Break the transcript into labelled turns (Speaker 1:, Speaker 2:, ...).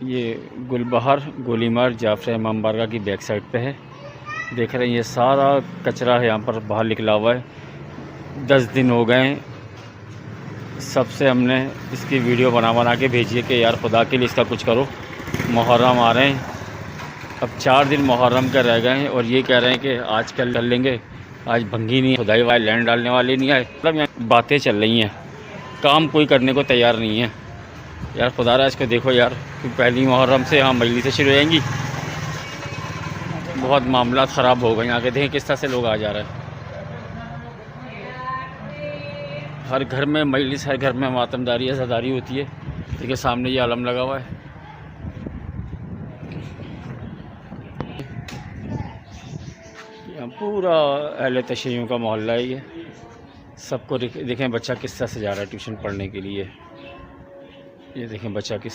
Speaker 1: ये गुलबहार गोलीमार जाफर इमाम बारगाह की बैक साइड पे है। देख रहे हैं ये सारा कचरा है यहाँ पर बाहर निकला हुआ है। 10 दिन हो गए हैं, सबसे हमने इसकी वीडियो बना के भेजी है कि यार खुदा के लिए इसका कुछ करो। मुहर्रम आ रहे हैं, अब 4 दिन मुहर्रम के रह गए हैं और ये कह रहे हैं कि आज कल कर लेंगे, आज भंगी नहीं, खुदाई वाले लैंड डालने वाले नहीं आए। मतलब यहाँ बातें चल रही हैं, काम कोई करने को तैयार नहीं है। यार खुदा रहा इसको देखो यार, कि पहली मुहर्रम से यहाँ मजलिसें शुरू हो जाएंगी। बहुत मामला ख़राब हो गए। आगे देखें किस तरह से लोग आ जा रहे हैं। हर घर में मजलिस, हर घर में मातमदारी अज़ादारी होती है। देखिए सामने ये आलम लगा हुआ है। यहाँ पूरा अहले तशय्युं का मोहल्ला है ये। सबको देखें बच्चा किस तरह से जा रहा है ट्यूशन पढ़ने के लिए। ये देखें बच्चा किस